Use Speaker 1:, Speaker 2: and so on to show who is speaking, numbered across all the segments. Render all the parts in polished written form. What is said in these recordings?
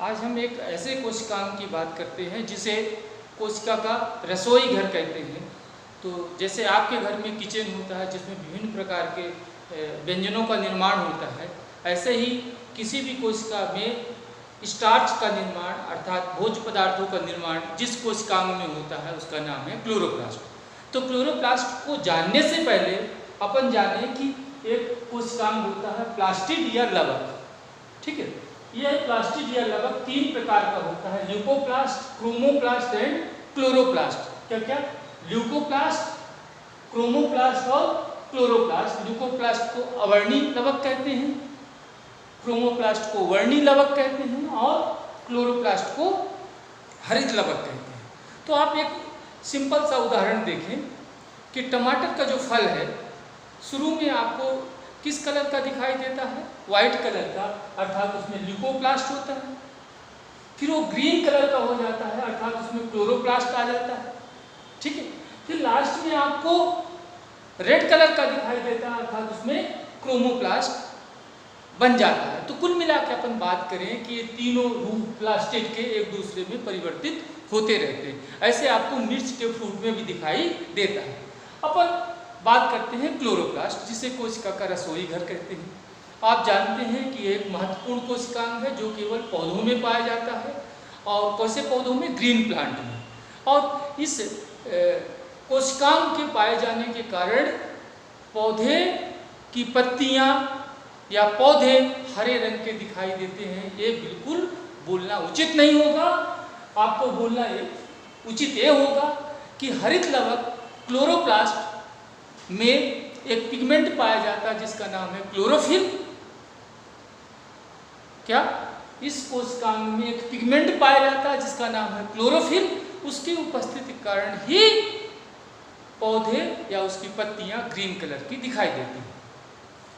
Speaker 1: आज हम एक ऐसे कोशिकांग की बात करते हैं जिसे कोशिका का रसोई घर कहते हैं। तो जैसे आपके घर में किचन होता है जिसमें विभिन्न प्रकार के व्यंजनों का निर्माण होता है, ऐसे ही किसी भी कोशिका में स्टार्च का निर्माण अर्थात भोज्य पदार्थों का निर्माण जिस कोशिकांग में होता है उसका नाम है क्लोरोप्लास्ट। तो क्लोरोप्लास्ट को जानने से पहले अपन जाने कि एक कोशिकांग होता है प्लास्टिड या लवक। ठीक है, यह प्लास्टिड या लवक तीन प्रकार का होता है, ल्यूकोप्लास्ट, क्रोमोप्लास्ट एंड क्लोरोप्लास्ट। क्या क्या? ल्यूकोप्लास्ट, क्रोमोप्लास्ट और क्लोरोप्लास्ट। ल्यूकोप्लास्ट को अवर्णी लवक कहते हैं, क्रोमोप्लास्ट को वर्णी लवक कहते हैं और क्लोरोप्लास्ट को हरित लवक कहते हैं। तो आप एक सिंपल सा उदाहरण देखें कि टमाटर का जो फल है शुरू में आपको किस कलर का दिखाई देता है? वाइट कलर का, अर्थात उसमें ल्यूकोप्लास्ट होता है। फिर वो ग्रीन कलर का हो जाता है अर्थात उसमें क्लोरोप्लास्ट आ जाता है। ठीक है, फिर लास्ट में आपको रेड कलर का दिखाई देता है अर्थात उसमें क्रोमोप्लास्ट बन जाता है। तो कुल मिला के अपन बात करें कि ये तीनों रूप प्लास्टिड के एक दूसरे में परिवर्तित होते रहते हैं। ऐसे आपको मिर्च के फ्रूट में भी दिखाई देता है। अपन बात करते हैं क्लोरोप्लास्ट, जिसे कोशिका का रसोई घर कहते हैं। आप जानते हैं कि एक महत्वपूर्ण कोशिकांग है जो केवल पौधों में पाया जाता है, और कौन पौधों में? ग्रीन प्लांट में। और इस कोशिकांग के पाए जाने के कारण पौधे की पत्तियां या पौधे हरे रंग के दिखाई देते हैं। ये बिल्कुल बोलना उचित नहीं होगा। आपको बोलना उचित ये होगा कि हरित लवक क्लोरोप्लास्ट में एक पिगमेंट पाया जाता है जिसका नाम है क्लोरोफिल। क्या? इस कोशिकांग में एक पिगमेंट पाया जाता है जिसका नाम है क्लोरोफिल। उसकी उपस्थिति के कारण ही पौधे या उसकी पत्तियां ग्रीन कलर की दिखाई देती हैं।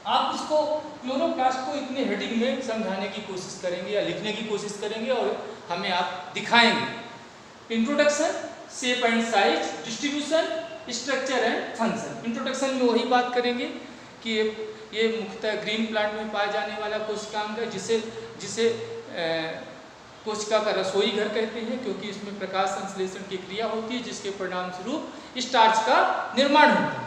Speaker 1: आप इसको क्लोरोप्लास्ट को इतने हेडिंग में समझाने की कोशिश करेंगे या लिखने की कोशिश करेंगे और हमें आप दिखाएंगे। Introduction, shape and size, distribution, structure and function. Introduction में वही बात करेंगे कि ये मुख्यतः ग्रीन प्लांट में पाया जाने वाला कोशिकांग है जिसे कोशिका का रसोई घर कहते हैं, क्योंकि इसमें प्रकाश संश्लेषण की क्रिया होती है जिसके परिणाम स्वरूप स्टार्च का निर्माण होता है।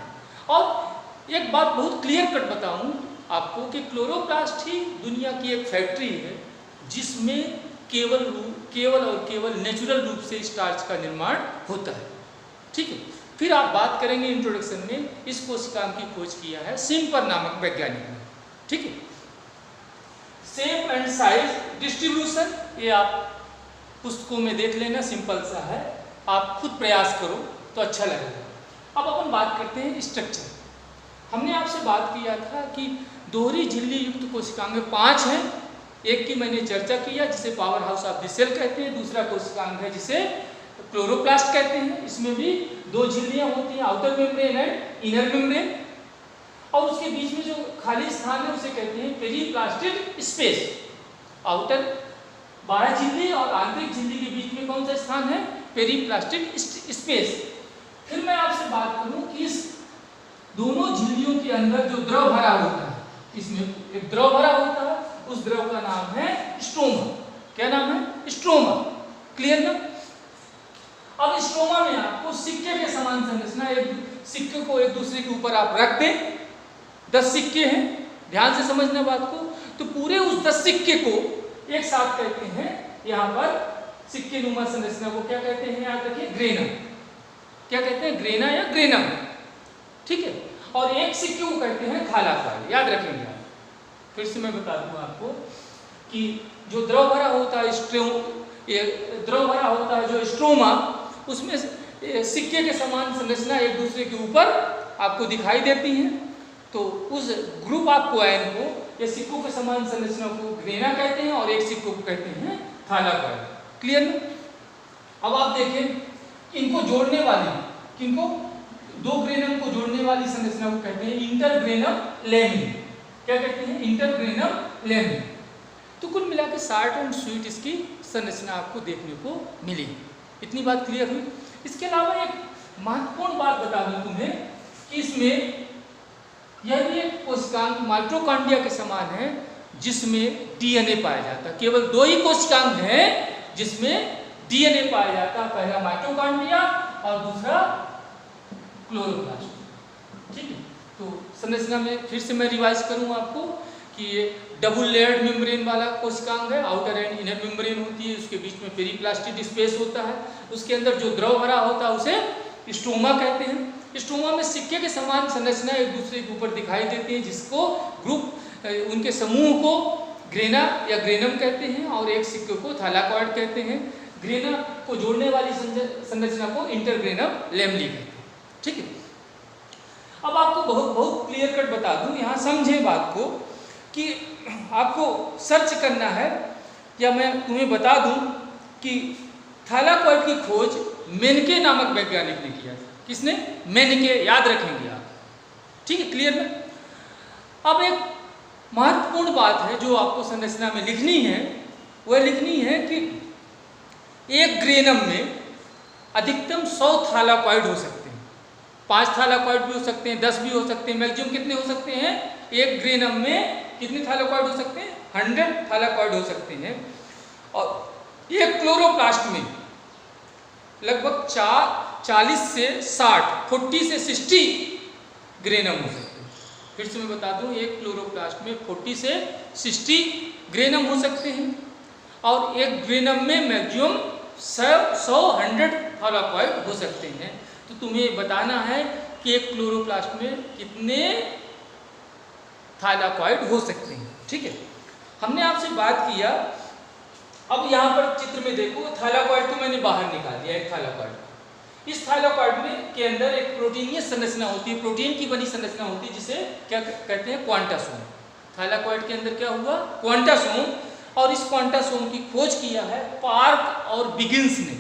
Speaker 1: और एक बात बहुत क्लियर कट बताऊं आपको कि क्लोरोप्लास्ट ही दुनिया की एक फैक्ट्री है जिसमें केवल नेचुरल रूप से स्टार्च का निर्माण होता है। ठीक है, फिर आप बात करेंगे इंट्रोडक्शन में इस कोशिकांग की खोज किया है सिम्पर नामक वैज्ञानिक ने। ठीक है, शेप एंड साइज, डिस्ट्रीब्यूशन, ये आप पुस्तकों में देख लेना, सिंपल सा है, आप खुद प्रयास करो तो अच्छा लगेगा। अब अपन बात करते हैं स्ट्रक्चर। हमने आपसे बात किया था कि दोहरी झिल्ली युक्त कोशिकांग 5 हैं। एक की मैंने चर्चा किया जिसे power house of the cell कहते हैं, दूसरा कोशिकांग है जिसे क्लोरोप्लास्ट कहते हैं। इसमें भी 2 झिल्लियां होती हैं, outer membrane and inner membrane, और उसके बीच में जो खाली स्थान है उसे कहते हैं पेरीप्लास्टिड स्पेस। आउटर बाह्य झिल्ली और आंतरिक झिल्ली के बीच में कौन सा स्थान है? पेरीप्लास्टिड स्पेस। फिर मैं आपसे बात करूं कि इस दोनों झिल्लियों के अंदर जो द्रव भरा होता है, इसमें एक द्रव भरा होता है, उस द्रव का नाम है स्ट्रोमा। क्या नाम है? स्ट्रोमा। क्लियर ना? अब स्ट्रोमा में आपको सिक्के के समान संरचना, एक सिक्के को एक दूसरे के ऊपर आप रख दें, 10 सिक्के हैं, ध्यान से समझना बात को, तो पूरे उस 10 सिक्के को एक साथ कहते हैं, यहाँ पर सिक्के नुमा संरचना को क्या कहते हैं? याद रखिए, ग्रेना। क्या कहते हैं? ग्रेना या ग्रेनम। ठीक है, और एक सिक्के को कहते हैं थालाकाय। याद रखेंगे आप। फिर से मैं बता दूं आपको कि जो द्रव भरा होता है जो स्ट्रोमा, उसमें सिक्के के समान संरचना एक दूसरे के ऊपर आपको दिखाई देती हैं। तो उस ग्रुप ऑफ कोआयन को या सिक्कों के समान संरचना को ग्रेना कहते हैं और एक सिक्कों को कहते हैं थालाकाय। क्लियर ना? अब आप देखें इनको जोड़ने वाली, किनको? 2 ग्रेनम को जोड़ने वाली संरचना को कहते हैं इंटरग्रेनम लेमिन। क्या कहते हैं? इंटरग्रेनम लेमिन। तो कुल मिला के शॉर्ट एंड स्वीट इसकी संरचना आपको देखने को मिली। इतनी बात क्लियर हुई। इसके अलावा एक महत्वपूर्ण बात बता दूं तुम्हें कि इसमें यह भी एक कोशिकांग माइटोकॉन्ड्रिया के समान है जिसमें डीएनए पाया जाता है। केवल 2 ही कोशिकांग हैं जिसमें डीएनए पाया जाता है, पहला माइटोकॉन्ड्रिया और दूसरा क्लोरोप्लास्ट। ठीक है, तो संरचना में फिर से मैं रिवाइज करूं आपको कि ये डबल लेयर्ड मेम्ब्रेन वाला कोशिकांग है, आउटर एंड इनर मेम्ब्रेन होती है, उसके बीच में पेरिप्लास्टिड स्पेस होता है, उसके अंदर जो द्रव भरा होता है उसे स्ट्रोमा कहते हैं। स्ट्रोमा में सिक्के के समान संरचना एक दूसरे के ऊपर दिखाई देती है, जिसको ग्रुप उनके समूह को ग्रेना या ग्रेनम कहते हैं और एक सिक्के को थैलाकॉइड कहते हैं। ग्रेना को जोड़ने वाली संरचना को इंटरग्रेनम लेमली कहते हैं। ठीक है, अब आपको बहुत क्लियर कट बता दूं, यहाँ समझें बात को कि आपको सर्च करना है, या मैं तुम्हें बता दूं कि थैलाकॉइड की खोज मेनके नामक वैज्ञानिक ने किया था। किसने? मेनके, याद रखेंगे आप। ठीक है, क्लियर है। अब एक महत्वपूर्ण बात है जो आपको संरचना में लिखनी है, वह लिखनी है कि एक ग्रेनम में अधिकतम 100 थैलाकॉइड हो सकते हैं। 5 थैलाकॉइड भी हो सकते हैं, 10 भी हो सकते हैं। मैक्सिमम कितने हो सकते हैं? एक ग्रेनम में कितने थैलाकॉइड हो सकते हैं? 100 थैलाकॉइड हो सकते हैं। और एक क्लोरोप्लास्ट में लगभग 40 से 60, 40 से 60 ग्रेनम हो सकते हैं। फिर से मैं बता दूं, एक क्लोरोप्लास्ट में 40 से 60 ग्रेनम हो सकते हैं और एक ग्रेनम में मैक्सिमम 100 थैलाकॉइड हो सकते हैं। तो तुम्हें बताना है कि एक क्लोरोप्लास्ट में कितने थैलाकॉइड हो सकते हैं। ठीक है, हमने आपसे बात किया। अब यहाँ पर चित्र में देखो, थैलाकॉइड को मैंने बाहर निकाल दिया, एक थैलाकॉइड। इस थैलाकॉइड में के अंदर एक प्रोटीनियस संरचना होती है, प्रोटीन की बनी संरचना होती है, जिसे क्या कहते हैं? क्वांटासोम। थैलाकॉइड के अंदर क्या हुआ? क्वांटासोम। और इस क्वांटासोम की खोज किया है पार्क और बिगिंस ने।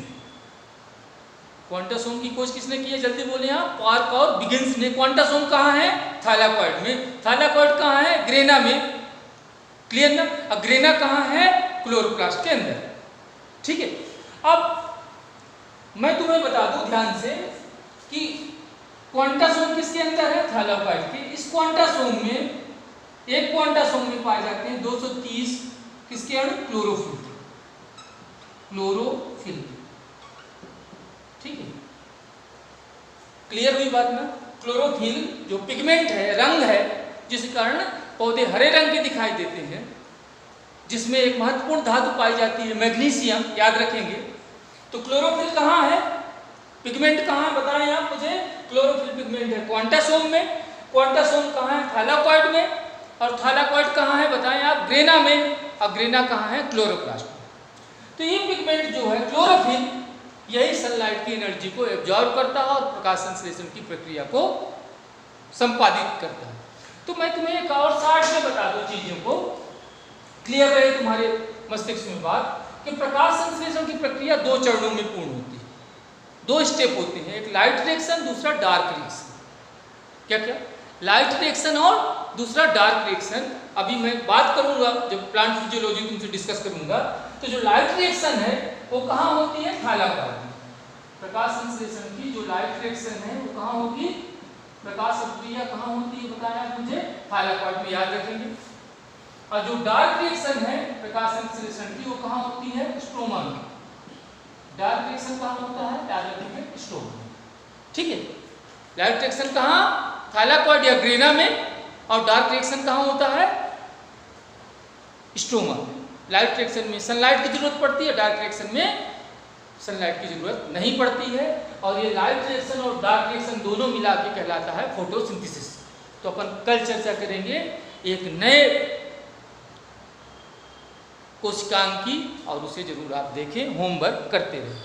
Speaker 1: क्वांटासोम की खोज किसने की है? जल्दी बोले आप। पार्क और बिगिंस ने। क्वांटासोम कहाँ है? थैलाकॉइड में। थैलाकॉइड कहाँ है? ग्रेना में। क्लियर ना? अब ग्रेना कहाँ है? क्लोरोप्लास्ट के अंदर। ठीक है, अब मैं तुम्हें बता दूं ध्यान से कि क्वांटासोम किसके अंदर है? थैलाकॉइड के। इस क्वांटासोम में, एक क्वांटासोम में पाए जाते हैं 230 किसके अणु? क्लोरोफिल। क्लोरोफिल। ठीक है, क्लियर हुई बात ना? क्लोरोफिल जो पिगमेंट है, रंग है, जिस कारण पौधे हरे रंग के दिखाई देते हैं, जिसमें एक महत्वपूर्ण धातु पाई जाती है मैग्नीशियम, याद रखेंगे। तो क्लोरोफिल कहाँ है? पिगमेंट कहाँ है? बताएं आप मुझे। क्लोरोफिल पिगमेंट है क्वांटासोम में। क्वांटासोम कहाँ है? थैलाकॉइड में। और थैलाकॉइड कहाँ है? बताएं आप। ग्रेना में। और ग्रेना कहाँ है? क्लोरोप्लास्ट में। तो ये पिगमेंट जो है क्लोरोफिल, यही सनलाइट की एनर्जी को एब्जॉर्ब करता है और प्रकाश संश्लेषण की प्रक्रिया को संपादित करता है। तो मैं तुम्हें एक और शॉर्ट में बता दूं चीजों को, क्लियर रहे तुम्हारे मस्तिष्क में बात, कि प्रकाश संश्लेषण की प्रक्रिया 2 चरणों में पूर्ण होती है। 2 स्टेप होते हैं, एक लाइट रिएक्शन, दूसरा डार्क रिएक्शन। क्या क्या? लाइट रिएक्शन और दूसरा डार्क रिएक्शन। अभी मैं बात करूंगा जब प्लांट फिजियोलॉजी तुमसे डिस्कस करूंगा। तो जो लाइट रिएक्शन है वो कहाँ होती है? थैलाकॉइड में। प्रकाश संश्लेषण की जो लाइट रिएक्शन है वो कहाँ होगी? प्रकाश प्रक्रिया कहाँ होती है? बताया मुझे। थैलाकॉइड में, याद रखेंगे। और जो डार्क रिएक्शन है प्रकाश संश्लेषण की, वो कहाँ होती है? स्ट्रोमा में। डार्क रिएक्शन कहाँ होता है? याद रखेंगे, स्ट्रोमा में। ठीक है, लाइट रिएक्शन कहाँ? थैलाकॉइड या ग्रेना में। और डार्क रिएक्शन कहाँ होता है? स्ट्रोमा में। लाइट रिएक्शन में सनलाइट की जरूरत पड़ती है, डार्क रिएक्शन में सनलाइट की जरूरत नहीं पड़ती है। और ये लाइट रिएक्शन और डार्क रिएक्शन दोनों मिला के कहलाता है फोटोसिंथेसिस। तो अपन कल चर्चा करेंगे एक नए कोशिकांग की, और उसे जरूर आप देखें, होमवर्क करते रहें।